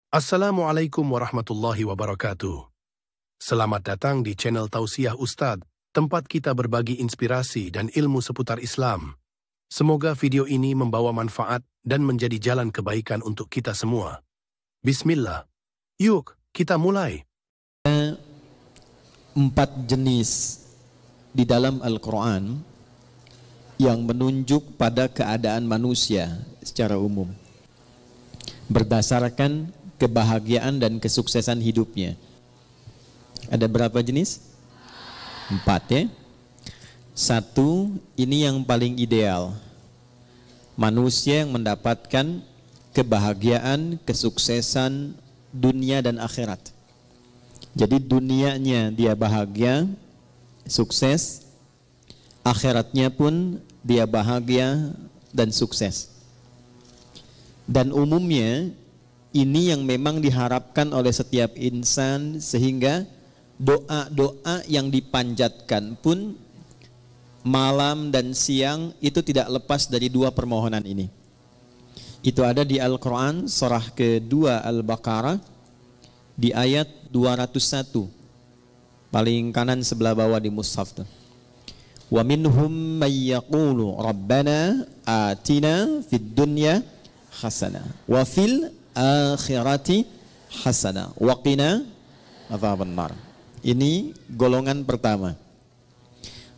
Assalamualaikum warahmatullahi wabarakatuh. Selamat datang di channel Tausiah Ustadz, tempat kita berbagi inspirasi dan ilmu seputar Islam. Semoga video ini membawa manfaat dan menjadi jalan kebaikan untuk kita semua. Bismillah. Yuk, kita mulai. 4 jenis di dalam Al-Quran yang menunjuk pada keadaan manusia secara umum berdasarkan kebahagiaan dan kesuksesan hidupnya. Ada berapa jenis? 4 ya. 1, ini yang paling ideal. Manusia yang mendapatkan kebahagiaan, kesuksesan dunia dan akhirat. Jadi dunianya dia bahagia, sukses, akhiratnya pun dia bahagia dan sukses. Dan umumnya ini yang memang diharapkan oleh setiap insan, sehingga doa-doa yang dipanjatkan pun malam dan siang itu tidak lepas dari 2 permohonan ini. Itu ada di Al-Quran surah kedua Al-Baqarah di ayat 201, paling kanan sebelah bawah di mushaf tuh. Wa minhum may yaqulu rabbana atina fid dunya hasanah wa fil akhirati hasanah wa qina adzabannar. Ini golongan pertama.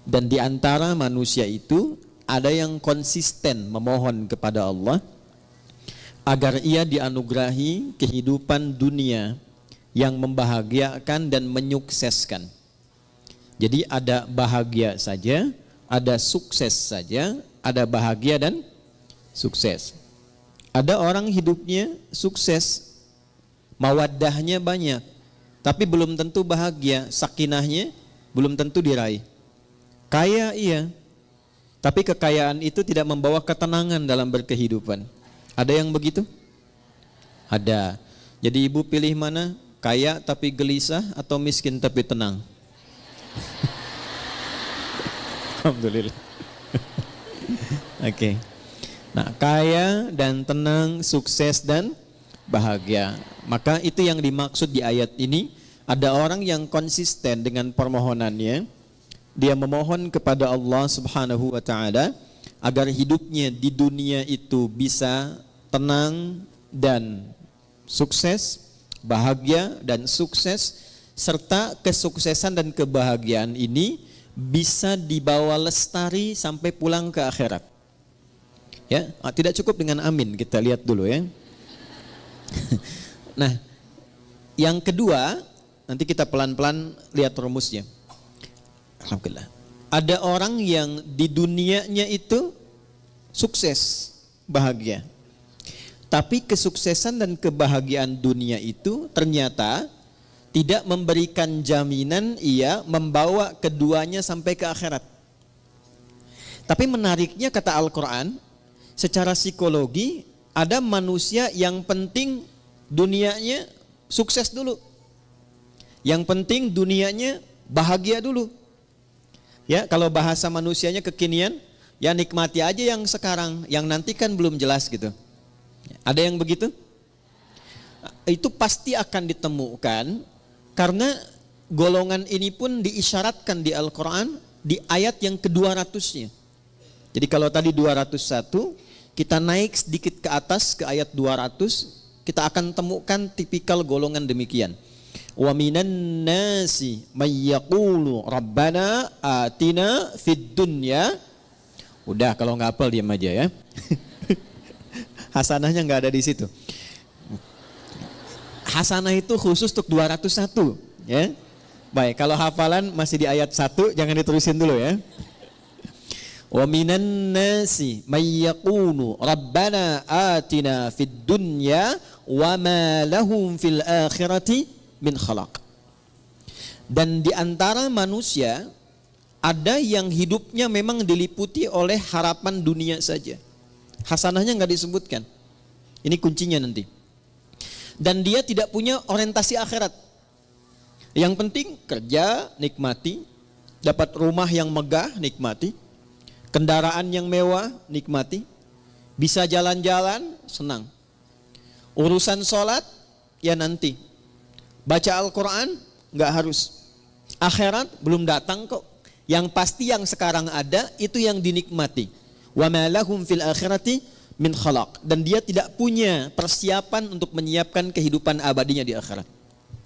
Dan di antara manusia itu ada yang konsisten memohon kepada Allah agar ia dianugerahi kehidupan dunia yang membahagiakan dan menyukseskan. Jadi ada bahagia saja, ada sukses saja, ada bahagia dan sukses. Ada orang hidupnya sukses, mawaddahnya banyak, tapi belum tentu bahagia, sakinahnya belum tentu diraih. Kaya iya, tapi kekayaan itu tidak membawa ketenangan dalam berkehidupan. Ada yang begitu? Ada. Jadi ibu pilih mana? Kaya tapi gelisah atau miskin tapi tenang? Alhamdulillah. Oke. Nah, kaya dan tenang, sukses dan bahagia. Maka itu yang dimaksud di ayat ini. Ada orang yang konsisten dengan permohonannya. Dia memohon kepada Allah Subhanahu wa ta'ala agar hidupnya di dunia itu bisa tenang dan sukses, bahagia dan sukses, serta kesuksesan dan kebahagiaan ini bisa dibawa lestari sampai pulang ke akhirat. Ya, tidak cukup dengan amin, kita lihat dulu ya. Nah, yang kedua, nanti kita pelan-pelan lihat rumusnya. Alhamdulillah. Ada orang yang di dunianya itu sukses, bahagia. Tapi kesuksesan dan kebahagiaan dunia itu ternyata tidak memberikan jaminan ia membawa keduanya sampai ke akhirat. Tapi menariknya kata Al-Quran, secara psikologi ada manusia yang penting dunianya sukses dulu. Yang penting dunianya bahagia dulu. Ya, kalau bahasa manusianya kekinian, ya nikmati aja yang sekarang, yang nanti kan belum jelas gitu. Ada yang begitu? Itu pasti akan ditemukan karena golongan ini pun diisyaratkan di Al-Quran di ayat yang ke-200-nya. Jadi kalau tadi 201, kita naik sedikit ke atas ke ayat 200, kita akan temukan tipikal golongan demikian. Wa minan nasi may yaqulu rabbana atina fid dunya. Udah, kalau nggak hafal diam aja ya. Hasanahnya nggak ada di situ. Hasanah itu khusus untuk 201 ya. Baik, kalau hafalan masih di ayat 1, jangan diterusin dulu ya. Wa minan nasi may yaqulu rabbana atina fid dunya wa ma lahum fil akhirati min khalaq. Dan di antara manusia ada yang hidupnya memang diliputi oleh harapan dunia saja. Hasanahnya nggak disebutkan. Ini kuncinya nanti. Dan dia tidak punya orientasi akhirat. Yang penting kerja, nikmati. Dapat rumah yang megah, nikmati. Kendaraan yang mewah, nikmati. Bisa jalan-jalan, senang. Urusan sholat, ya nanti. Baca Al-Quran nggak harus. Akhirat belum datang kok. Yang pasti yang sekarang ada itu yang dinikmati. Wa ma lahum fil akhirati min khalaq. Dan dia tidak punya persiapan untuk menyiapkan kehidupan abadinya di akhirat.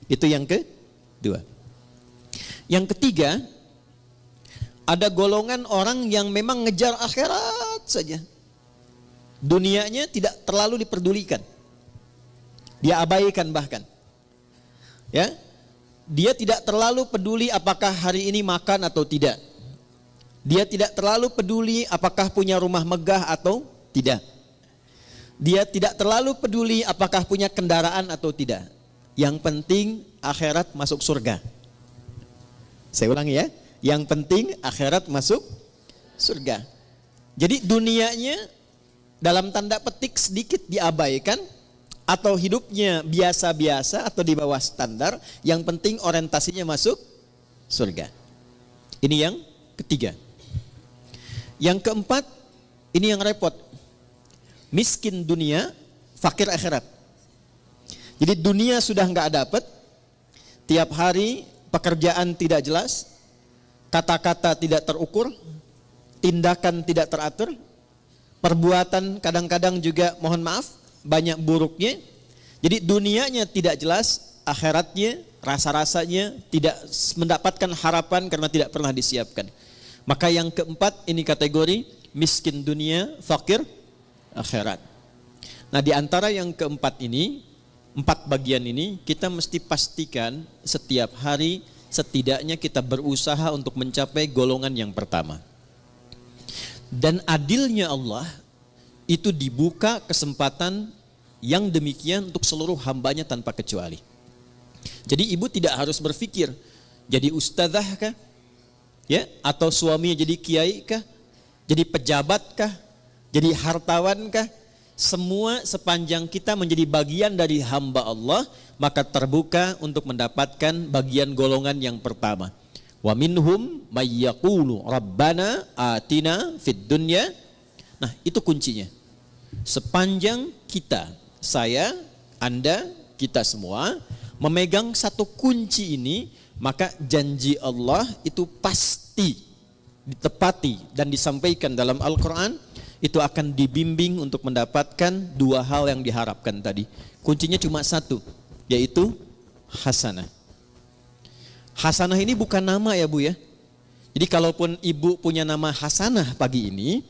Itu yang kedua. Yang ketiga, ada golongan orang yang memang ngejar akhirat saja. Dunianya tidak terlalu diperdulikan. Dia abaikan bahkan. Ya. Dia tidak terlalu peduli apakah hari ini makan atau tidak. Dia tidak terlalu peduli apakah punya rumah megah atau tidak. Dia tidak terlalu peduli apakah punya kendaraan atau tidak. Yang penting akhirat masuk surga. Saya ulangi ya. Yang penting akhirat masuk surga. Jadi dunianya dalam tanda petik sedikit diabaikan, atau hidupnya biasa-biasa atau di bawah standar, yang penting orientasinya masuk surga. Ini yang ketiga. Yang keempat, ini yang repot. Miskin dunia, fakir akhirat. Jadi dunia sudah nggak dapat, tiap hari pekerjaan tidak jelas, kata-kata tidak terukur, tindakan tidak teratur, perbuatan kadang-kadang juga mohon maaf banyak buruknya. Jadi dunianya tidak jelas, akhiratnya rasa-rasanya tidak mendapatkan harapan karena tidak pernah disiapkan. Maka yang keempat ini kategori miskin dunia, fakir akhirat. Nah, di antara yang keempat ini, 4 bagian ini kita mesti pastikan setiap hari setidaknya kita berusaha untuk mencapai golongan yang pertama. Dan adilnya Allah itu dibuka kesempatan yang demikian untuk seluruh hambanya tanpa kecuali. Jadi ibu tidak harus berpikir jadi ustadzah kah? Ya, atau suaminya jadi kiai kah? Jadi pejabat kah? Jadi hartawan kah? Semua sepanjang kita menjadi bagian dari hamba Allah, maka terbuka untuk mendapatkan bagian golongan yang pertama. Wa minhum may yaqulu rabbana atina fid dunya. Nah, itu kuncinya. Sepanjang kita, saya, Anda, kita semua memegang satu kunci ini, maka janji Allah itu pasti ditepati dan disampaikan dalam Al-Quran. Itu akan dibimbing untuk mendapatkan 2 hal yang diharapkan tadi. Kuncinya cuma 1, yaitu hasanah. Hasanah ini bukan nama ya Bu ya. Jadi kalaupun ibu punya nama hasanah pagi ini,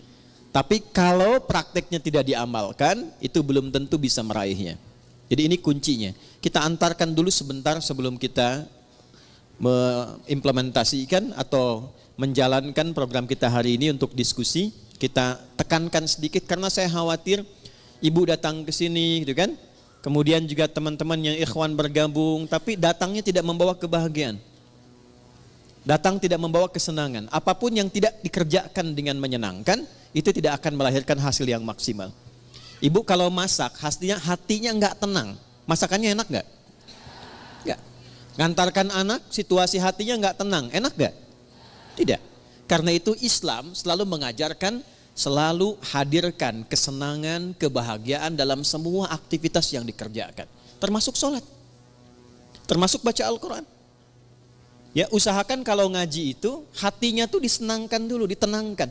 tapi kalau prakteknya tidak diamalkan, itu belum tentu bisa meraihnya. Jadi ini kuncinya. Kita antarkan dulu sebentar sebelum kita mengimplementasikan atau menjalankan program kita hari ini untuk diskusi. Kita tekankan sedikit karena saya khawatir ibu datang ke sini gitu kan. Kemudian juga teman-teman yang ikhwan bergabung, tapi datangnya tidak membawa kebahagiaan. Datang tidak membawa kesenangan. Apapun yang tidak dikerjakan dengan menyenangkan, itu tidak akan melahirkan hasil yang maksimal. Ibu kalau masak, hatinya enggak tenang. Masakannya enak enggak? Enggak. Ngantarkan anak, situasi hatinya enggak tenang. Enak enggak? Tidak. Karena itu Islam selalu mengajarkan, selalu hadirkan kesenangan, kebahagiaan dalam semua aktivitas yang dikerjakan. Termasuk sholat. Termasuk baca Al-Quran. Ya, usahakan kalau ngaji itu, hatinya tuh disenangkan dulu, ditenangkan.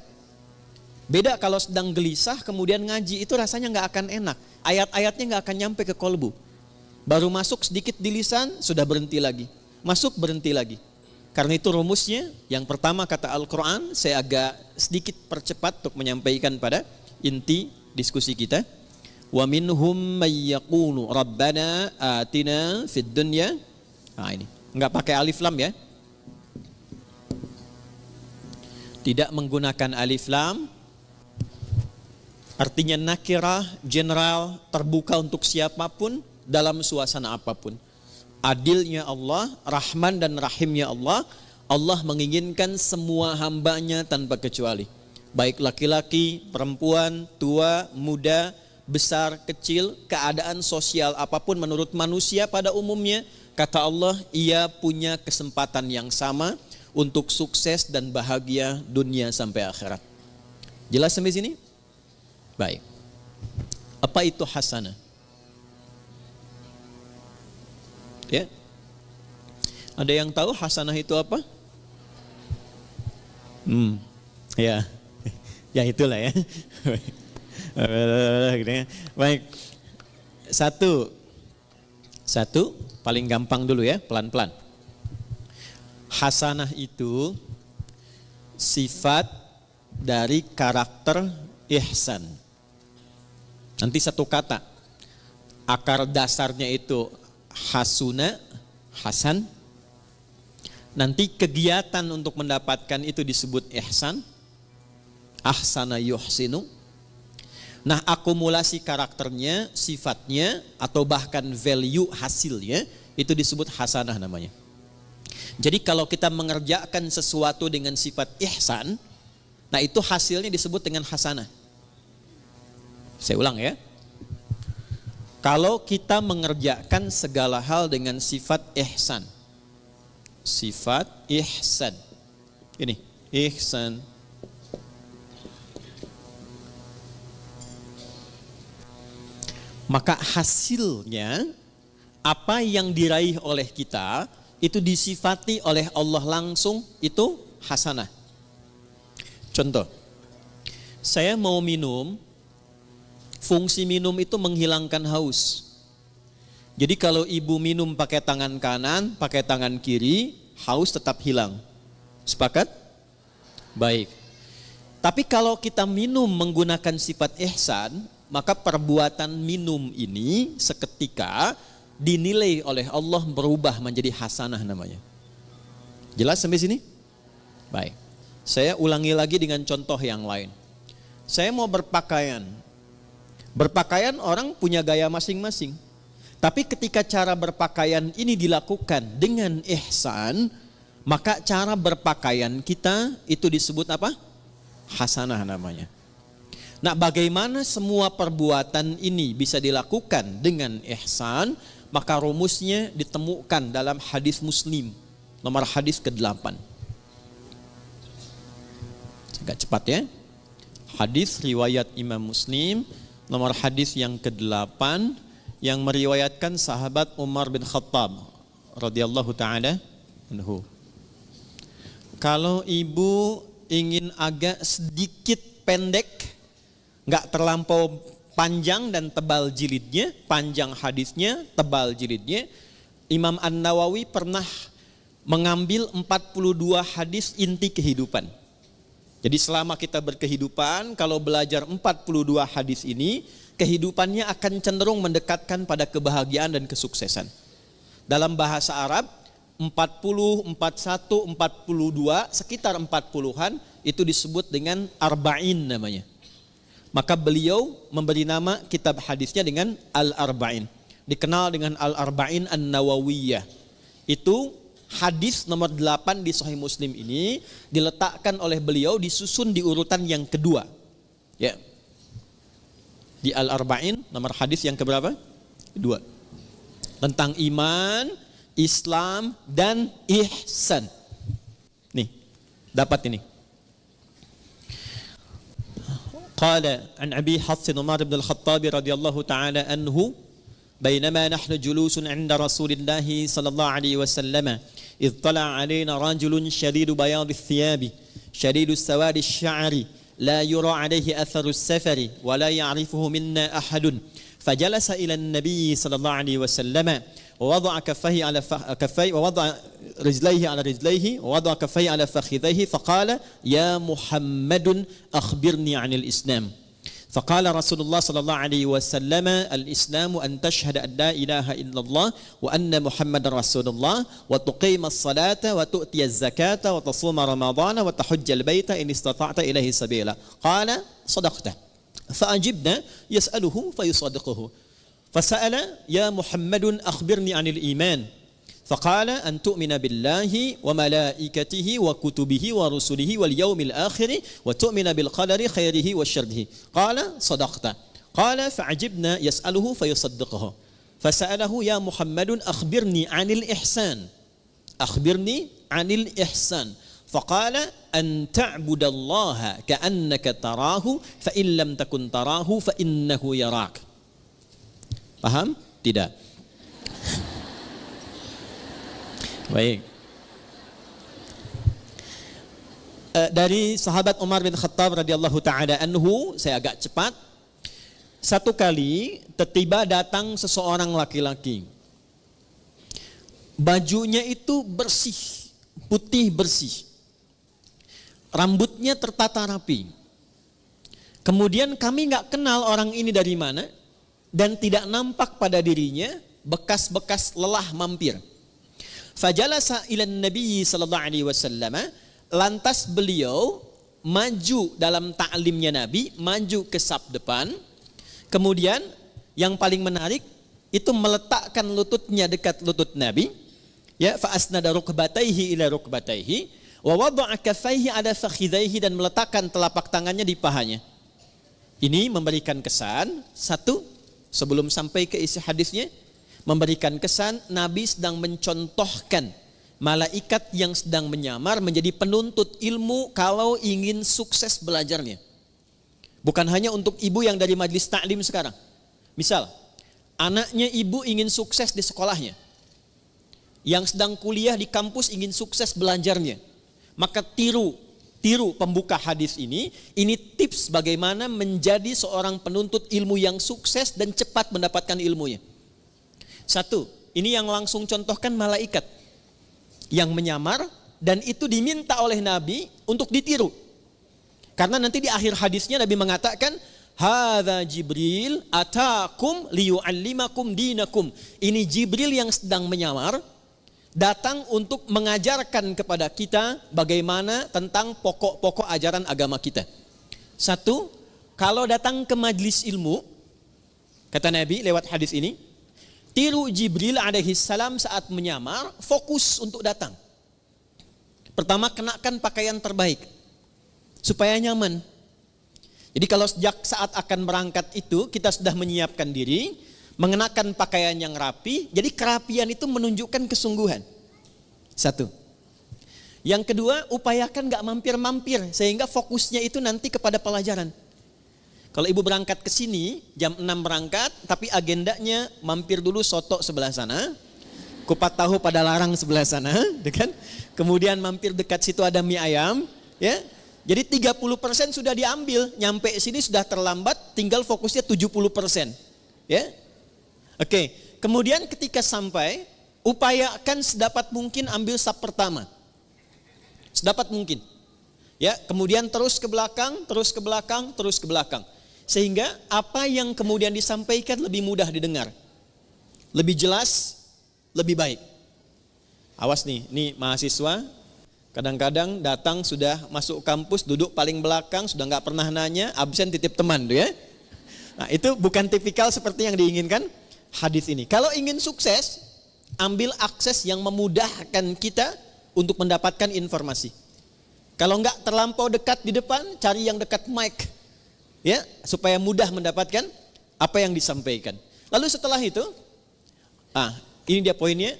Beda kalau sedang gelisah, kemudian ngaji, itu rasanya nggak akan enak. Ayat-ayatnya nggak akan nyampe ke kolbu. Baru masuk sedikit di lisan, sudah berhenti lagi. Masuk, berhenti lagi. Karena itu rumusnya, yang pertama kata Al-Quran, saya agak sedikit percepat untuk menyampaikan pada inti diskusi kita. Wa minhum may yaqulu rabbana atina fid dunya. Nah ini, enggak pakai alif lam ya. Tidak menggunakan alif lam. Artinya nakirah, general, terbuka untuk siapapun dalam suasana apapun. Adilnya Allah, Rahman dan Rahimnya Allah, Allah menginginkan semua hambanya tanpa kecuali. Baik laki-laki, perempuan, tua, muda, besar, kecil, keadaan sosial apapun menurut manusia pada umumnya, kata Allah, ia punya kesempatan yang sama untuk sukses dan bahagia dunia sampai akhirat. Jelas sampai sini? Baik. Apa itu hasanah? Ya. Ada yang tahu hasanah itu apa? Ya. Ya itulah ya. Baik. Satu paling gampang dulu ya, pelan-pelan. Hasanah itu sifat dari karakter ihsan. Nanti satu kata. Akar dasarnya itu hasuna, hasan. Nanti kegiatan untuk mendapatkan itu disebut ihsan. Ahsana yuhsinu. Nah, akumulasi karakternya, sifatnya, atau bahkan value hasilnya, itu disebut hasanah namanya. Jadi kalau kita mengerjakan sesuatu dengan sifat ihsan, nah itu hasilnya disebut dengan hasanah. Saya ulang ya. Kalau kita mengerjakan segala hal dengan sifat ihsan. Sifat ihsan. Ini, ihsan. Maka hasilnya apa yang diraih oleh kita itu disifati oleh Allah langsung, itu hasanah. Contoh, saya mau minum, fungsi minum itu menghilangkan haus. Jadi kalau ibu minum pakai tangan kanan, pakai tangan kiri, haus tetap hilang. Sepakat? Baik. Tapi kalau kita minum menggunakan sifat ihsan, maka perbuatan minum ini seketika dinilai oleh Allah berubah menjadi hasanah namanya. Jelas sampai sini? Baik. Saya ulangi lagi dengan contoh yang lain. Saya mau berpakaian. Berpakaian orang punya gaya masing-masing. Tapi ketika cara berpakaian ini dilakukan dengan ihsan, maka cara berpakaian kita itu disebut apa? Hasanah namanya. Nah, bagaimana semua perbuatan ini bisa dilakukan dengan ihsan? Maka rumusnya ditemukan dalam hadis Muslim, nomor hadis ke-8. Agak cepat ya. Hadis riwayat Imam Muslim, nomor hadis yang ke-8, yang meriwayatkan sahabat Umar bin Khattab radhiyallahu taala anhu. Kalau ibu ingin agak sedikit pendek, nggak terlampau panjang dan tebal jilidnya, panjang hadisnya, tebal jilidnya, Imam An-Nawawi pernah mengambil 42 hadis inti kehidupan. Jadi selama kita berkehidupan, kalau belajar 42 hadis ini, kehidupannya akan cenderung mendekatkan pada kebahagiaan dan kesuksesan. Dalam bahasa Arab, 40, 41, 42, sekitar 40-an, itu disebut dengan arba'in namanya. Maka beliau memberi nama kitab hadisnya dengan Al-Arba'in. Dikenal dengan Al-Arba'in An-Nawawiyah. Itu hadis nomor 8 di Sahih Muslim ini diletakkan oleh beliau, disusun di urutan yang kedua. Ya. Di Al-Arba'in nomor hadis yang keberapa? 2. Tentang iman, Islam, dan ihsan. Nih, dapat ini. قال عن أبي حفص عمر بن الخطاب رضي الله تعالى عنه بينما نحن جلوس عند رسول الله صلى الله عليه وسلم إذ طلع علينا رجل شديد بياض الثياب شديد السواد الشعر لا يرى عليه أثر السفر ولا يعرفه منا أحد فجلس إلى النبي صلى الله عليه وسلم ووضع كفيه على كفيه ووضع رجليه على رجليه ووضع كفيه على فخذيه فقال يا محمد أخبرني عن الإسلام فقال رسول الله صلى الله عليه وسلم الإسلام أن تشهد أن لا إله إلا الله وأن محمد رسول الله وتقيم الصلاة وتؤتي الزكاة وتصوم رمضان وتحج البيت إن استطعت إليه سبيلا قال صدقت فأجبنا يسأله فيصدقه فسأل يا محمد أخبرني عن الإيمان فقال أن تؤمن بالله وملائكته وكتبه ورسله واليوم الآخر وتؤمن بالقدر خيره وشره قال صدقت قال فعجبنا يسأله فيصدقه فسأله يا محمد أخبرني عن الإحسان أخبرني عن الإحسان فقال أن تعبد الله كأنك تراه فإن لم تكن تراه فإنه يراك. Paham? Tidak. Baik. Dari sahabat Umar bin Khattab radhiyallahu taala anhu, saya agak cepat. Satu kali tiba datang seseorang laki-laki. Bajunya itu bersih, putih bersih. Rambutnya tertata rapi. Kemudian kami nggak kenal orang ini dari mana dan tidak nampak pada dirinya bekas-bekas lelah mampir. Fajalasa ila Nabi sallallahu alaihi wasallam, lantas beliau maju dalam ta'limnya Nabi, maju ke saf depan. Kemudian yang paling menarik itu meletakkan lututnya dekat lutut Nabi, ya, fa asnada rukbatayhi ila rukbatayhi wa wada'a kaffayhi ala fakhidhayhi, dan meletakkan telapak tangannya di pahanya. Ini memberikan kesan, satu, sebelum sampai ke isi hadisnya, memberikan kesan Nabi sedang mencontohkan malaikat yang sedang menyamar menjadi penuntut ilmu kalau ingin sukses belajarnya. Bukan hanya untuk ibu yang dari majlis taklim sekarang. Misal, anaknya ibu ingin sukses di sekolahnya. Yang sedang kuliah di kampus ingin sukses belajarnya. Maka tiru pembuka hadis ini tips bagaimana menjadi seorang penuntut ilmu yang sukses dan cepat mendapatkan ilmunya. Satu, ini yang langsung contohkan malaikat yang menyamar, dan itu diminta oleh Nabi untuk ditiru. Karena nanti di akhir hadisnya Nabi mengatakan, hadza Jibril atakum liyu'allimakum dinakum. Ini Jibril yang sedang menyamar, datang untuk mengajarkan kepada kita bagaimana tentang pokok-pokok ajaran agama kita. Satu, kalau datang ke majlis ilmu, kata Nabi lewat hadis ini, tiru Jibril alaihi salam saat menyamar, fokus untuk datang. Pertama, kenakan pakaian terbaik supaya nyaman. Jadi kalau sejak saat akan berangkat itu kita sudah menyiapkan diri, mengenakan pakaian yang rapi, jadi kerapian itu menunjukkan kesungguhan. Satu. Yang kedua, upayakan gak mampir-mampir sehingga fokusnya itu nanti kepada pelajaran. Kalau ibu berangkat ke sini jam 6 berangkat, tapi agendanya mampir dulu soto sebelah sana, kupat tahu pada larang sebelah sana, kan? Kemudian mampir dekat situ ada mie ayam, ya. Jadi 30% sudah diambil, nyampe sini sudah terlambat, tinggal fokusnya 70%. Ya. Oke, kemudian ketika sampai, upayakan sedapat mungkin ambil saf pertama. Sedapat mungkin. Ya, kemudian terus ke belakang, terus ke belakang, terus ke belakang. Sehingga apa yang kemudian disampaikan lebih mudah didengar. Lebih jelas, lebih baik. Awas nih, ini mahasiswa kadang-kadang datang sudah masuk kampus, duduk paling belakang, sudah nggak pernah nanya, absen titip teman tuh ya. Nah, itu bukan tipikal seperti yang diinginkan hadis ini. Kalau ingin sukses, ambil akses yang memudahkan kita untuk mendapatkan informasi. Kalau nggak terlampau dekat di depan, cari yang dekat mic, ya, supaya mudah mendapatkan apa yang disampaikan. Lalu setelah itu, ini dia poinnya.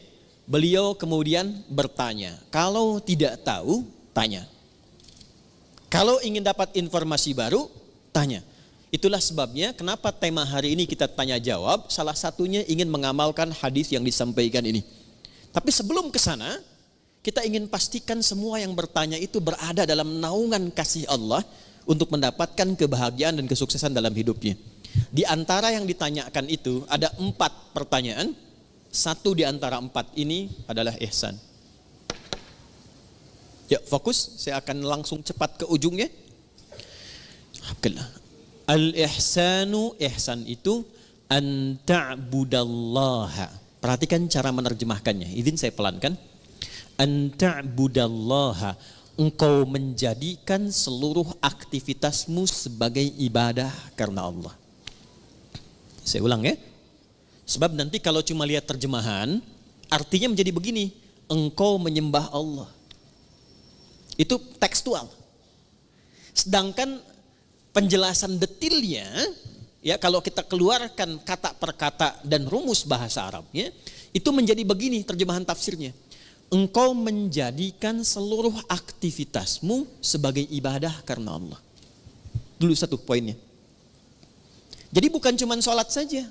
Beliau kemudian bertanya, kalau tidak tahu, tanya. Kalau ingin dapat informasi baru, tanya. Itulah sebabnya kenapa tema hari ini kita tanya jawab, salah satunya ingin mengamalkan hadis yang disampaikan ini. Tapi sebelum ke sana, kita ingin pastikan semua yang bertanya itu berada dalam naungan kasih Allah untuk mendapatkan kebahagiaan dan kesuksesan dalam hidupnya. Di antara yang ditanyakan itu ada 4 pertanyaan. Satu di antara 4 ini adalah ihsan. Ya, fokus, saya akan langsung cepat ke ujungnya. Al-ihsanu, ihsan itu an ta'budallaha. Perhatikan cara menerjemahkannya. Izin saya pelankan. An ta'budallaha, engkau menjadikan seluruh aktivitasmu sebagai ibadah karena Allah. Saya ulang ya. Sebab nanti kalau cuma lihat terjemahan, artinya menjadi begini, engkau menyembah Allah. Itu tekstual. Sedangkan penjelasan detailnya, ya, kalau kita keluarkan kata per kata dan rumus bahasa Arabnya, itu menjadi begini terjemahan tafsirnya. Engkau menjadikan seluruh aktivitasmu sebagai ibadah karena Allah. Dulu satu poinnya. Jadi bukan cuma sholat saja.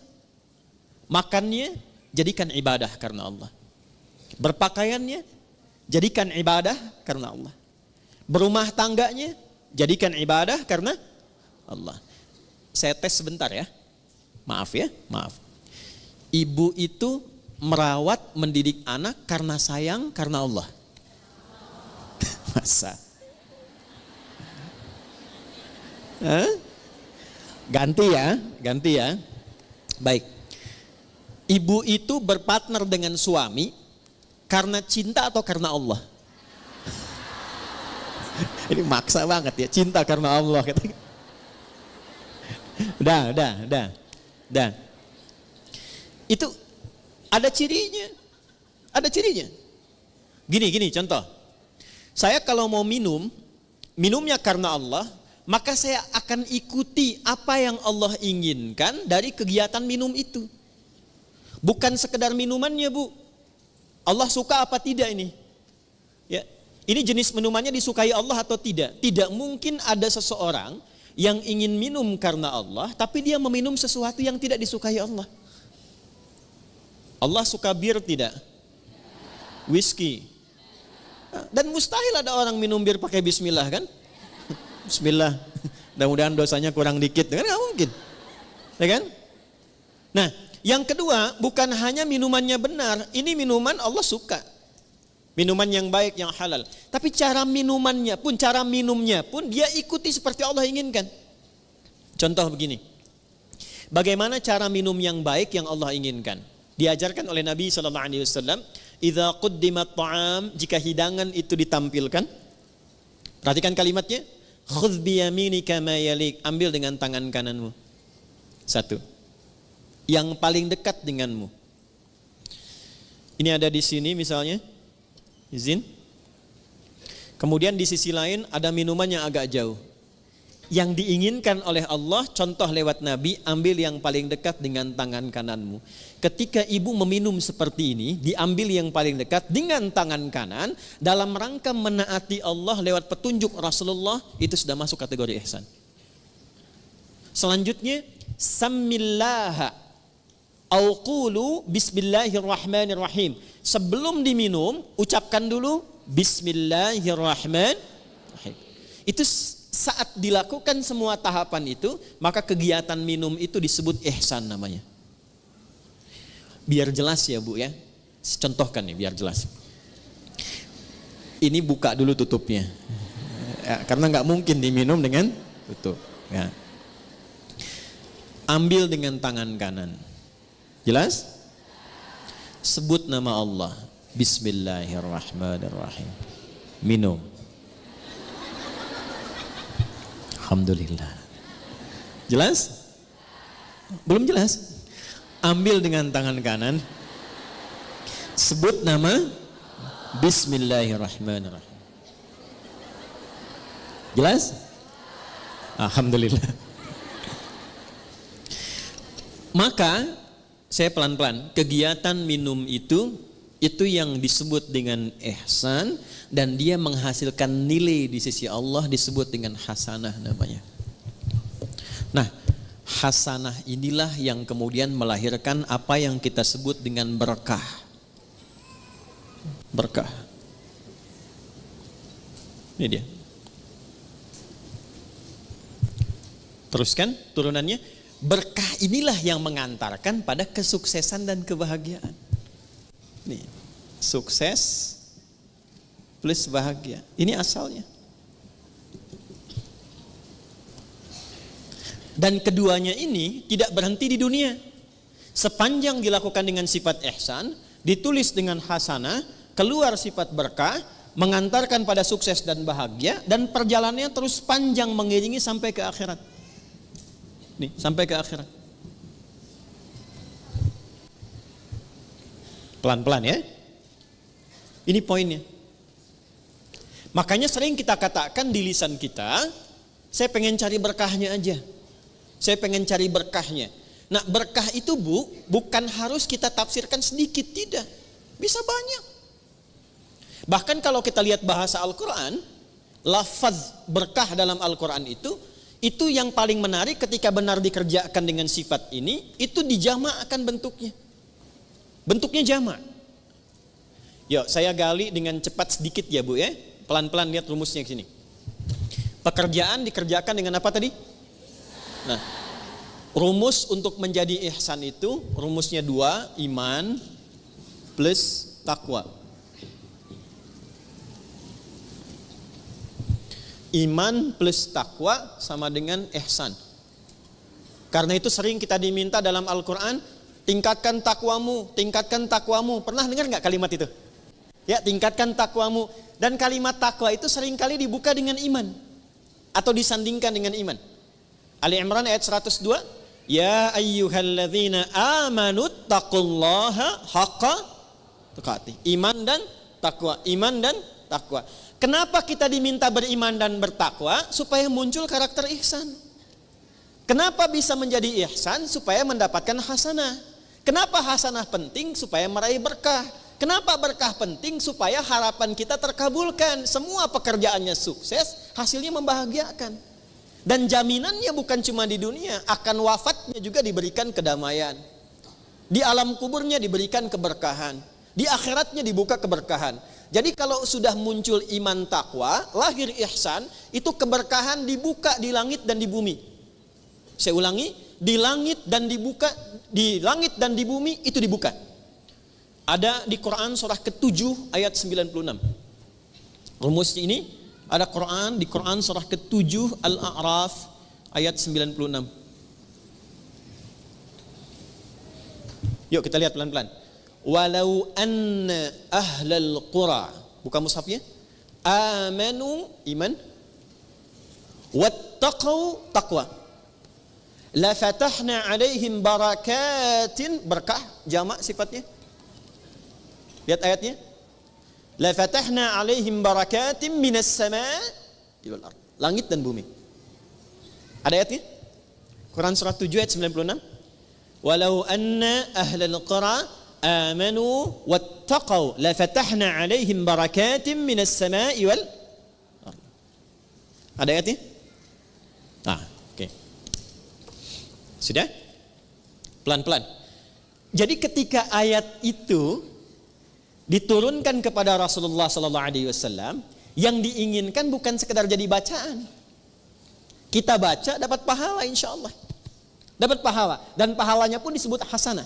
Makannya jadikan ibadah karena Allah. Berpakaiannya jadikan ibadah karena Allah. Berumah tangganya, jadikan ibadah karena Allah. Saya tes sebentar ya. Maaf ya, maaf. Ibu itu merawat, mendidik anak karena sayang, karena Allah. Masa? Ganti ya. Baik. Ibu itu berpartner dengan suami karena cinta atau karena Allah? Ini maksa banget ya, cinta karena Allah. Udah. Itu ada cirinya. Gini contoh. Saya kalau mau minumnya karena Allah, maka saya akan ikuti apa yang Allah inginkan dari kegiatan minum itu. Bukan sekedar minumannya, Bu. Allah suka apa tidak ini? Ya, ini jenis minumannya disukai Allah atau tidak? Tidak mungkin ada seseorang yang ingin minum karena Allah, tapi dia meminum sesuatu yang tidak disukai Allah. Allah suka bir tidak? Whisky. Dan mustahil ada orang minum bir pakai bismillah kan? Bismillah. Mudah-mudahan dosanya kurang dikit, kan nggak mungkin. Ya kan? Nah, yang kedua, bukan hanya minumannya benar, ini minuman Allah suka. Minuman yang baik, yang halal. Tapi cara minumnya pun dia ikuti seperti Allah inginkan. Contoh begini. Bagaimana cara minum yang baik yang Allah inginkan? Diajarkan oleh Nabi SAW, idza quddimat ta'am, jika hidangan itu ditampilkan. Perhatikan kalimatnya. Khudh biyaminika ma yalik, ambil dengan tangan kananmu. Satu. Yang paling dekat denganmu. Ini ada di sini misalnya, izin. Kemudian di sisi lain ada minuman yang agak jauh. Yang diinginkan oleh Allah, contoh lewat Nabi, ambil yang paling dekat dengan tangan kananmu. Ketika ibu meminum seperti ini, diambil yang paling dekat dengan tangan kanan, dalam rangka menaati Allah lewat petunjuk Rasulullah, itu sudah masuk kategori ihsan. Selanjutnya, Sammillaha au qulu bismillahirrahmanirrahim. Sebelum diminum, ucapkan dulu bismillahirrahmanirrahim. Itu saat dilakukan semua tahapan itu, maka kegiatan minum itu disebut ihsan namanya. Biar jelas ya Bu ya. Contohkan nih biar jelas. Ini buka dulu tutupnya. Ya, karena nggak mungkin diminum dengan tutup. Ya. Ambil dengan tangan kanan. Jelas? Sebut nama Allah. Bismillahirrahmanirrahim. Minum. Alhamdulillah. Jelas? Belum jelas? Ambil dengan tangan kanan. Sebut nama. Bismillahirrahmanirrahim. Jelas? Alhamdulillah. Maka saya pelan-pelan, kegiatan minum itu yang disebut dengan ihsan, dan dia menghasilkan nilai di sisi Allah disebut dengan hasanah namanya. Nah, hasanah inilah yang kemudian melahirkan apa yang kita sebut dengan berkah. Berkah. Ini dia. Teruskan turunannya. Berkah inilah yang mengantarkan pada kesuksesan dan kebahagiaan. Nih, sukses plus bahagia. Ini asalnya. Dan keduanya ini tidak berhenti di dunia. Sepanjang dilakukan dengan sifat ihsan, ditulis dengan hasanah, keluar sifat berkah, mengantarkan pada sukses dan bahagia, dan perjalanannya terus panjang mengiringi sampai ke akhirat. Nih, sampai ke akhirat. Pelan-pelan ya. Ini poinnya. Makanya sering kita katakan di lisan kita, saya pengen cari berkahnya aja. Saya pengen cari berkahnya. Nah, berkah itu bukan harus kita tafsirkan sedikit, tidak. Bisa banyak. Bahkan kalau kita lihat bahasa Al-Quran, lafaz berkah dalam Al-Quran itu yang paling menarik ketika benar dikerjakan dengan sifat ini, itu dijamakkan bentuknya. Bentuknya jamak. Yuk, saya gali dengan cepat sedikit ya Bu ya. Pelan-pelan lihat rumusnya ke sini. Pekerjaan dikerjakan dengan apa tadi? Nah, rumus untuk menjadi ihsan itu rumusnya 2, iman plus takwa. Iman plus takwa sama dengan ihsan. Karena itu sering kita diminta dalam Al-Quran, tingkatkan takwamu, tingkatkan takwamu. Pernah dengar nggak kalimat itu? Ya, tingkatkan takwamu. Dan kalimat takwa itu seringkali dibuka dengan iman atau disandingkan dengan iman. Ali Imran ayat 102, ya ayyuhalladzina amanu taqullaha haqqa tuqatih. Iman dan takwa, iman dan takwa. Kenapa kita diminta beriman dan bertakwa? Supaya muncul karakter ihsan. Kenapa bisa menjadi ihsan? Supaya mendapatkan hasanah. Kenapa hasanah penting? Supaya meraih berkah. Kenapa berkah penting? Supaya harapan kita terkabulkan. Semua pekerjaannya sukses, hasilnya membahagiakan. Dan jaminannya bukan cuma di dunia, akan wafatnya juga diberikan kedamaian. Di alam kuburnya diberikan keberkahan. Di akhiratnya dibuka keberkahan. Jadi kalau sudah muncul iman takwa, lahir ihsan, itu keberkahan dibuka di langit dan di bumi. Saya ulangi, di langit dan dibuka, di langit dan di bumi itu dibuka. Ada di Quran surah ke-7 ayat 96. Rumus ini ada Quran di Quran surah ke-7 Al-A'raf ayat 96. Yuk kita lihat pelan-pelan. Walau anna ahlal qura, buka mushafnya, amanu iman, wattaqau taqwa, la fatahna alaihim barakatin, berkah jamak sifatnya. Lihat ayatnya. La fatahna alaihim barakatin minas sama'i wal ardh. Langit dan bumi. Ada ayatnya? Quran surah 7 ayat 96. Walau anna ahlal qura amanu wattaqau la fatahna alaihim barakatin minas sama'i wal ardh. Ada ayatnya? Oke. Sudah? Pelan-pelan. Jadi ketika ayat itu diturunkan kepada Rasulullah sallallahu alaihi wasallam, yang diinginkan bukan sekedar jadi bacaan. Kita baca dapat pahala insyaallah. Dapat pahala dan pahalanya pun disebut hasanah.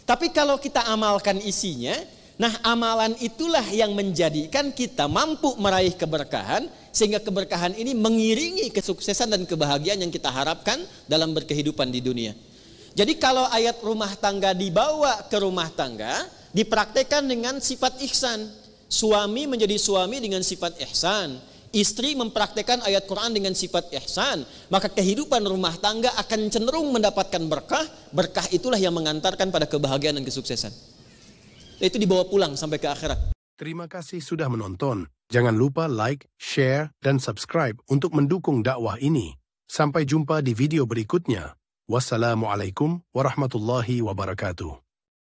Tapi kalau kita amalkan isinya, nah amalan itulah yang menjadikan kita mampu meraih keberkahan, sehingga keberkahan ini mengiringi kesuksesan dan kebahagiaan yang kita harapkan dalam berkehidupan di dunia. Jadi kalau ayat rumah tangga dibawa ke rumah tangga, dipraktekkan dengan sifat ihsan. Suami menjadi suami dengan sifat ihsan. Istri mempraktekkan ayat Quran dengan sifat ihsan. Maka kehidupan rumah tangga akan cenderung mendapatkan berkah. Berkah itulah yang mengantarkan pada kebahagiaan dan kesuksesan. Itu dibawa pulang sampai ke akhirat. Terima kasih sudah menonton. Jangan lupa like, share, dan subscribe untuk mendukung dakwah ini. Sampai jumpa di video berikutnya. Wassalamualaikum warahmatullahi wabarakatuh.